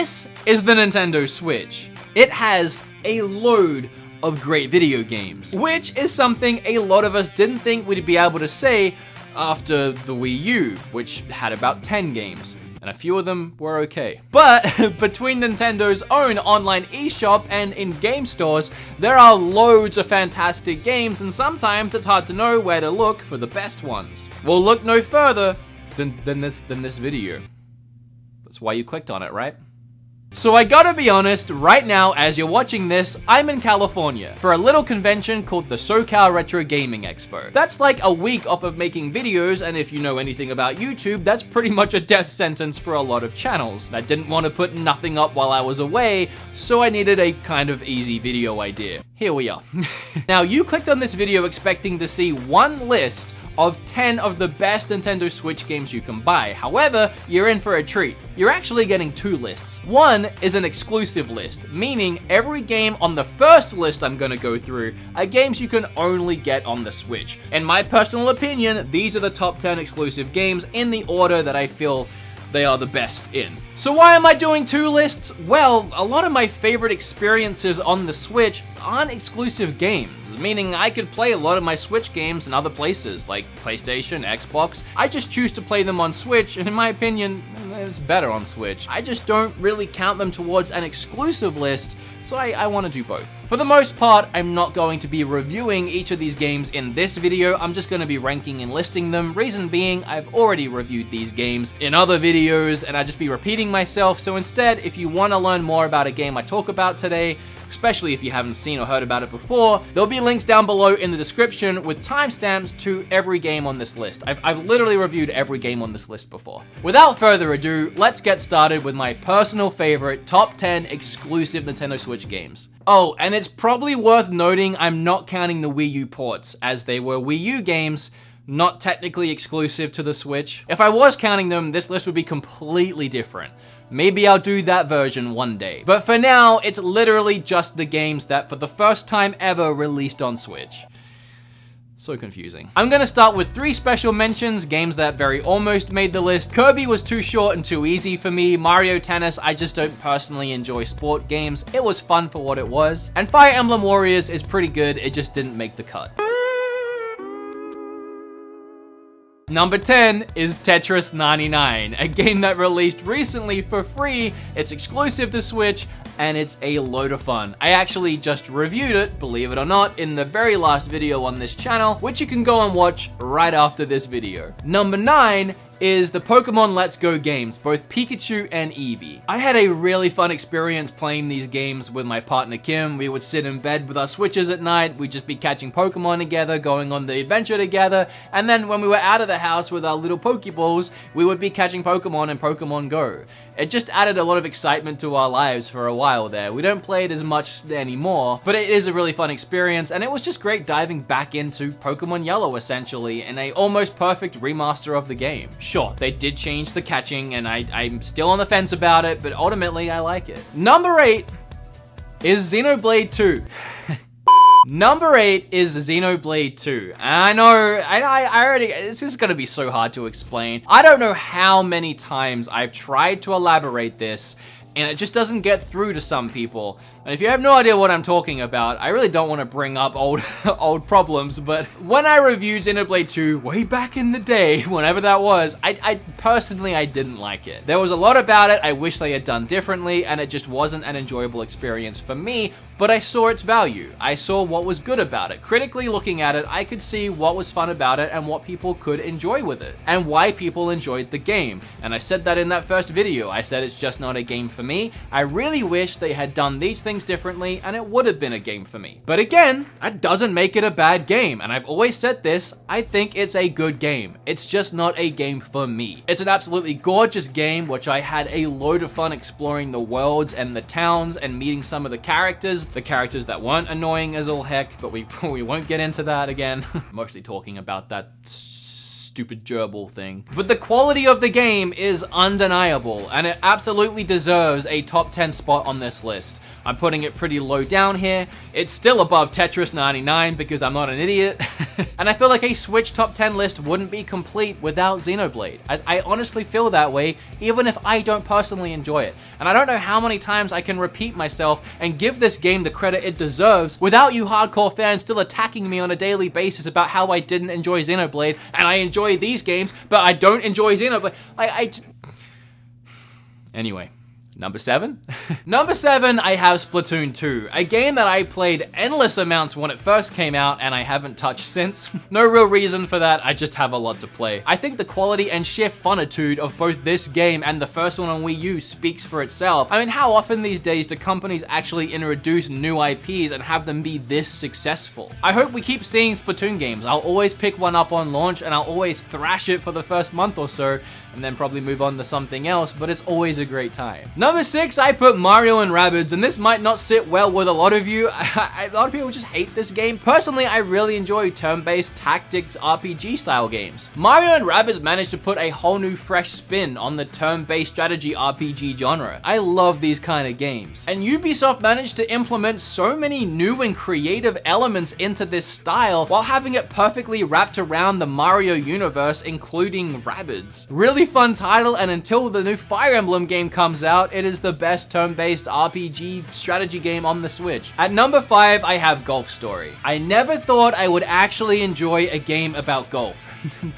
This is the Nintendo Switch. It has a load of great video games, which is something a lot of us didn't think we'd be able to say after the Wii U, which had about 10 games. And a few of them were okay. But between Nintendo's own online eShop and in-game stores, there are loads of fantastic games, and sometimes it's hard to know where to look for the best ones. We'll look no further than this video. That's why you clicked on it, right? So I gotta be honest, right now as you're watching this, I'm in California for a little convention called the SoCal Retro Gaming Expo. That's like a week off of making videos, and if you know anything about YouTube, that's pretty much a death sentence for a lot of channels. I didn't want to put nothing up while I was away, so I needed a kind of easy video idea. Here we are. Now you clicked on this video expecting to see one list of 10 of the best Nintendo Switch games you can buy. However, you're in for a treat. You're actually getting two lists. One is an exclusive list, meaning every game on the first list I'm gonna go through are games you can only get on the Switch. In my personal opinion, these are the top 10 exclusive games in the order that I feel they are the best in. So why am I doing two lists? Well, a lot of my favorite experiences on the Switch aren't exclusive games, meaning I could play a lot of my Switch games in other places, like PlayStation, Xbox. I just choose to play them on Switch, and in my opinion, it's better on Switch. I just don't really count them towards an exclusive list, so I want to do both. For the most part, I'm not going to be reviewing each of these games in this video. I'm just going to be ranking and listing them. Reason being, I've already reviewed these games in other videos, and I'd just be repeating myself. So instead, if you want to learn more about a game I talk about today, especially if you haven't seen or heard about it before, there'll be links down below in the description with timestamps to every game on this list. I've literally reviewed every game on this list before. Without further ado, let's get started with my personal favorite top 10 exclusive Nintendo Switch games. Oh, and it's probably worth noting I'm not counting the Wii U ports, as they were Wii U games, not technically exclusive to the Switch. If I was counting them, this list would be completely different. Maybe I'll do that version one day. But for now, it's literally just the games that for the first time ever released on Switch. So confusing. I'm gonna start with 3 special mentions, games that very almost made the list. Kirby was too short and too easy for me. Mario Tennis, I just don't personally enjoy sport games. It was fun for what it was. And Fire Emblem Warriors is pretty good, it just didn't make the cut. Number 10 is Tetris 99, a game that released recently for free. It's exclusive to Switch, and it's a load of fun. I actually just reviewed it, believe it or not, in the very last video on this channel, which you can go and watch right after this video. Number 9 is the Pokemon Let's Go games, both Pikachu and Eevee. I had a really fun experience playing these games with my partner Kim. We would sit in bed with our Switches at night, we'd just be catching Pokemon together, going on the adventure together, and then when we were out of the house with our little Pokeballs, we would be catching Pokemon in Pokemon Go. It just added a lot of excitement to our lives for a while there. We don't play it as much anymore, but it is a really fun experience, and it was just great diving back into Pokemon Yellow, essentially, in a almost perfect remaster of the game. Sure, they did change the catching, and I'm still on the fence about it, but ultimately I like it. Number 8 is Xenoblade 2. Number 8 is Xenoblade 2. I know, I already, this is gonna be so hard to explain. I don't know how many times I've tried to elaborate this, and it just doesn't get through to some people. And if you have no idea what I'm talking about, I really don't want to bring up old problems, but when I reviewed Xenoblade 2 way back in the day, whenever that was, I personally didn't like it. There was a lot about it I wish they had done differently, and it just wasn't an enjoyable experience for me, but I saw its value. I saw what was good about it. Critically looking at it, I could see what was fun about it and what people could enjoy with it, and why people enjoyed the game. And I said that in that first video. I said it's just not a game for me. I really wish they had done these things differently, and it would have been a game for me. But again, that doesn't make it a bad game, and I've always said this, I think it's a good game. It's just not a game for me. It's an absolutely gorgeous game, which I had a load of fun exploring the worlds and the towns and meeting some of the characters that weren't annoying as all heck, but we won't get into that again. Mostly talking about that stupid gerbil thing. But the quality of the game is undeniable, and it absolutely deserves a top 10 spot on this list. I'm putting it pretty low down here. It's still above Tetris 99 because I'm not an idiot. And I feel like a Switch top 10 list wouldn't be complete without Xenoblade. I honestly feel that way, even if I don't personally enjoy it. And I don't know how many times I can repeat myself and give this game the credit it deserves without you hardcore fans still attacking me on a daily basis about how I didn't enjoy Xenoblade and I enjoy these games, but I don't enjoy Xenoblade. Anyway. Number 7? Number 7, I have Splatoon 2, a game that I played endless amounts when it first came out and I haven't touched since. No real reason for that, I just have a lot to play. I think the quality and sheer funitude of both this game and the first one on Wii U speaks for itself. I mean, how often these days do companies actually introduce new IPs and have them be this successful? I hope we keep seeing Splatoon games. I'll always pick one up on launch and I'll always thrash it for the first month or so and then probably move on to something else, but it's always a great time. Number 6, I put Mario and Rabbids, and this might not sit well with a lot of you. A lot of people just hate this game. Personally, I really enjoy turn-based tactics RPG style games. Mario and Rabbids managed to put a whole new fresh spin on the turn-based strategy RPG genre. I love these kind of games. And Ubisoft managed to implement so many new and creative elements into this style while having it perfectly wrapped around the Mario universe, including Rabbids. Really fun title, and until the new Fire Emblem game comes out, it is the best turn-based RPG strategy game on the Switch. At number 5, I have Golf Story. I never thought I would actually enjoy a game about golf.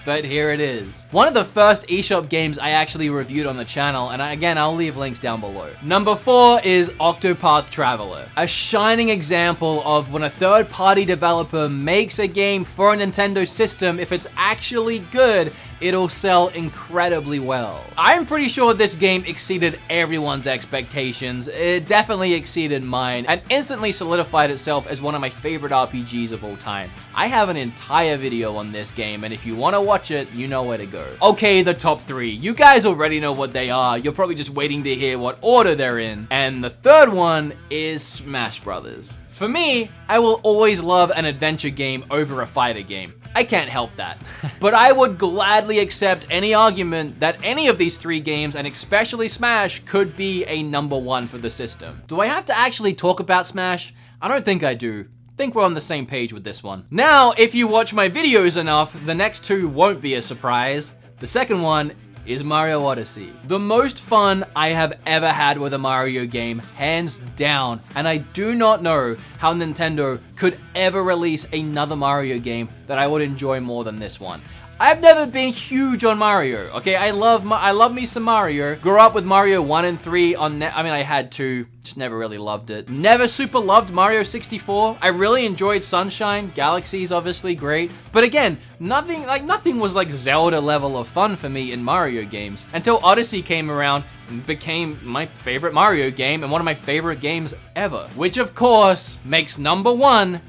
But here it is. One of the first eShop games I actually reviewed on the channel, and again, I'll leave links down below. Number 4 is Octopath Traveler, a shining example of when a third-party developer makes a game for a Nintendo system, if it's actually good, it'll sell incredibly well. I'm pretty sure this game exceeded everyone's expectations. It definitely exceeded mine, and instantly solidified itself as one of my favorite RPGs of all time. I have an entire video on this game, and if you want to watch it, you know where to go. Okay, the top 3. You guys already know what they are. You're probably just waiting to hear what order they're in. And the third one is Smash Brothers. For me, I will always love an adventure game over a fighter game. I can't help that. But I would gladly accept any argument that any of these 3 games, and especially Smash, could be a number 1 for the system. Do I have to actually talk about Smash? I don't think I do. I think we're on the same page with this one. Now, if you watch my videos enough, the next 2 won't be a surprise. The second one is Mario Odyssey. The most fun I have ever had with a Mario game, hands down, and I do not know how Nintendo could ever release another Mario game that I would enjoy more than this one. I've never been huge on Mario, okay? I love me some Mario. Grew up with Mario 1 and 3 on I had 2, just never really loved it. Never super loved Mario 64. I really enjoyed Sunshine. Galaxy's obviously great. But again, nothing was like Zelda level of fun for me in Mario games until Odyssey came around and became my favorite Mario game and one of my favorite games ever. Which of course makes number 1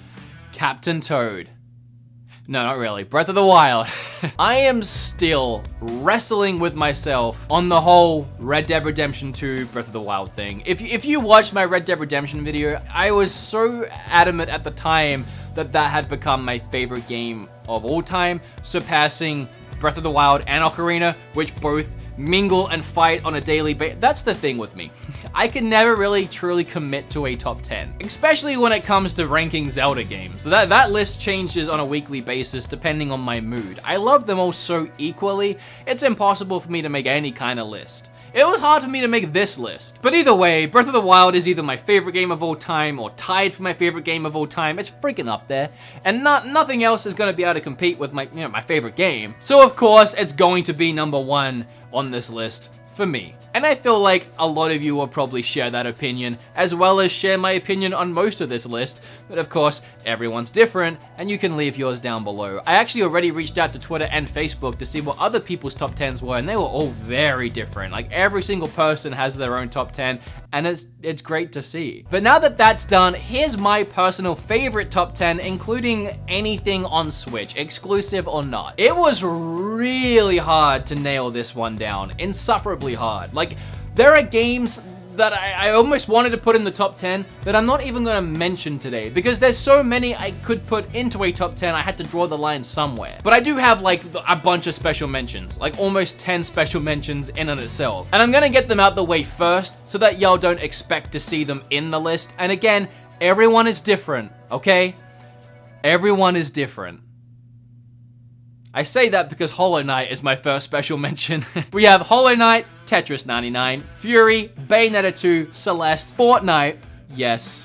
Captain Toad. No, not really. Breath of the Wild. I am still wrestling with myself on the whole Red Dead Redemption 2 Breath of the Wild thing. If you watched my Red Dead Redemption video, I was so adamant at the time that that had become my favorite game of all time, surpassing Breath of the Wild and Ocarina, which both mingle and fight on a daily basis. That's the thing with me. I can never really truly commit to a top 10, especially when it comes to ranking Zelda games. That list changes on a weekly basis depending on my mood. I love them all so equally, it's impossible for me to make any kind of list. It was hard for me to make this list. But either way, Breath of the Wild is either my favorite game of all time or tied for my favorite game of all time. It's freaking up there. And nothing else is going to be able to compete with my favorite game. So of course, it's going to be number 1 on this list for me. And I feel like a lot of you will probably share that opinion, as well as share my opinion on most of this list, but of course, everyone's different, and you can leave yours down below. I actually already reached out to Twitter and Facebook to see what other people's top 10s were, and they were all very different. Like, every single person has their own top 10, and it's great to see. But now that that's done, here's my personal favorite top 10, including anything on Switch, exclusive or not. It was really hard to nail this one down, insufferably hard. Like, there are games that I almost wanted to put in the top 10 that I'm not even going to mention today because there's so many I could put into a top 10. I had to draw the line somewhere. But I do have like a bunch of special mentions, like almost 10 special mentions in and itself. And I'm going to get them out the way first so that y'all don't expect to see them in the list. And again, everyone is different, okay? Everyone is different. I say that because Hollow Knight is my first special mention. We have Hollow Knight, Tetris 99, Fury, Bayonetta 2, Celeste, Fortnite, yes,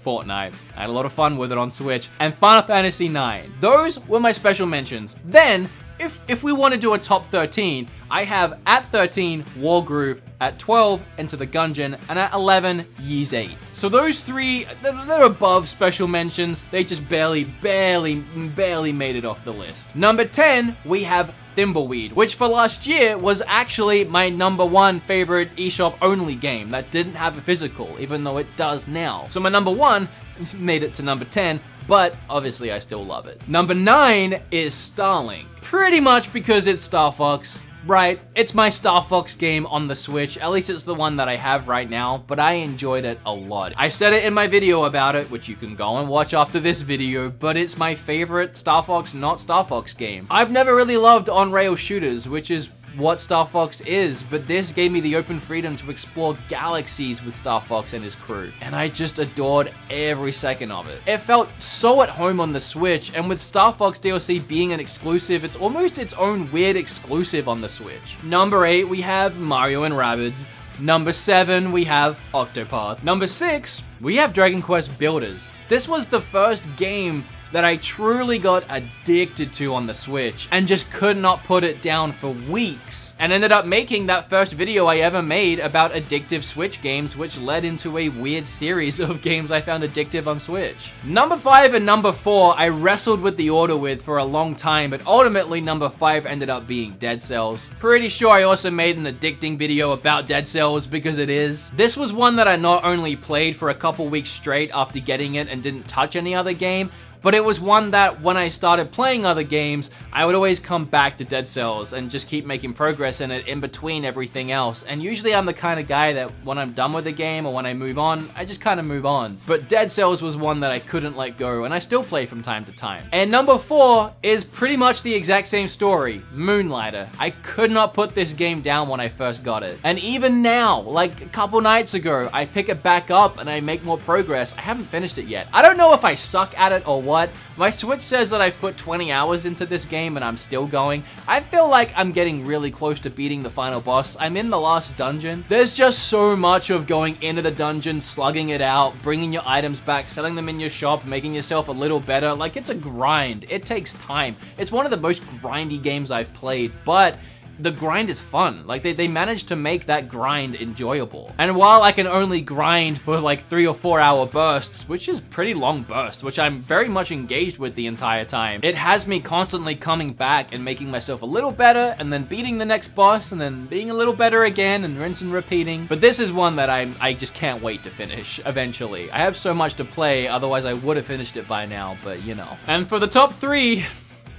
Fortnite. I had a lot of fun with it on Switch, and Final Fantasy IX. Those were my special mentions. Then, if we want to do a top 13, I have at 13, Wargroove, at 12, Enter the Gungeon, and at 11, Ys 8. So those three, they're above special mentions. They just barely made it off the list. Number 10, we have Thimbleweed, which for last year was actually my number 1 favorite eShop only game that didn't have a physical, even though it does now. So my number 1 made it to number 10, but obviously I still love it. Number 9 is Starlink. Pretty much because it's Star Fox. Right, it's my Star Fox game on the Switch, at least it's the one that I have right now, but I enjoyed it a lot. I said it in my video about it, which you can go and watch after this video, but it's my favorite Star Fox, not Star Fox game. I've never really loved on-rail shooters, which is what Star Fox is, but this gave me the open freedom to explore galaxies with Star Fox and his crew, and I just adored every second of it. It felt so at home on the Switch, and with Star Fox DLC being an exclusive, it's almost its own weird exclusive on the Switch. Number 8, we have Mario & Rabbids. Number 7, we have Octopath. Number 6, we have Dragon Quest Builders. This was the first game that I truly got addicted to on the Switch and just could not put it down for weeks, and ended up making that first video I ever made about addictive Switch games, which led into a weird series of games I found addictive on Switch. Number 5 and number 4 I wrestled with the order with for a long time, but ultimately number 5 ended up being Dead Cells. Pretty sure I also made an addicting video about Dead Cells because it is. This was one that I not only played for a couple weeks straight after getting it and didn't touch any other game, but it was one that when I started playing other games, I would always come back to Dead Cells and just keep making progress in it in between everything else. And usually I'm the kind of guy that when I'm done with the game or when I move on, I just kind of move on. But Dead Cells was one that I couldn't let go, and I still play from time to time. And number 4 is pretty much the exact same story, Moonlighter. I could not put this game down when I first got it. And even now, like a couple nights ago, I pick it back up and I make more progress. I haven't finished it yet. I don't know if I suck at it or what. My Switch says that I've put 20 hours into this game and I'm still going. I feel like I'm getting really close to beating the final boss. I'm in the last dungeon. There's just so much of going into the dungeon, slugging it out, bringing your items back, selling them in your shop, making yourself a little better. Like, it's a grind. It takes time. It's one of the most grindy games I've played, but the grind is fun. Like, they managed to make that grind enjoyable. And while I can only grind for like 3 or 4 hour bursts, which is pretty long bursts, which I'm very much engaged with the entire time, it has me constantly coming back and making myself a little better, and then beating the next boss, and then being a little better again, and rinse and repeating. But this is one that I just can't wait to finish eventually. I have so much to play, otherwise I would have finished it by now, but you know. And for the top 3,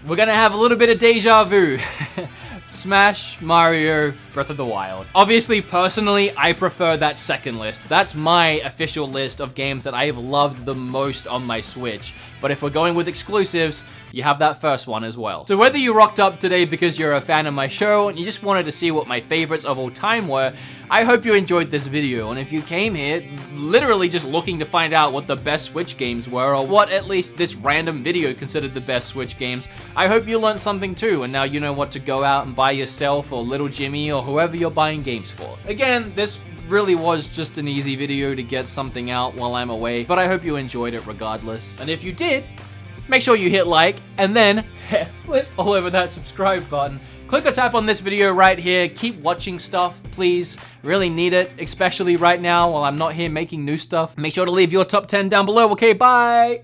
we're gonna have a little bit of deja vu. Smash, Mario, Breath of the Wild. Obviously, personally, I prefer that second list. That's my official list of games that I have loved the most on my Switch. But if we're going with exclusives, you have that first one as well. So whether you rocked up today because you're a fan of my show and you just wanted to see what my favorites of all time were, I hope you enjoyed this video. And if you came here literally just looking to find out what the best Switch games were, or what at least this random video considered the best Switch games, I hope you learned something too, and now you know what to go out and buy yourself or little Jimmy or whoever you're buying games for. Again, this really was just an easy video to get something out while I'm away, but I hope you enjoyed it regardless. And if you did, make sure you hit like, and then flip all over that subscribe button. Click or tap on this video right here. Keep watching stuff, please. Really need it, especially right now while I'm not here making new stuff. Make sure to leave your top 10 down below. Okay, bye!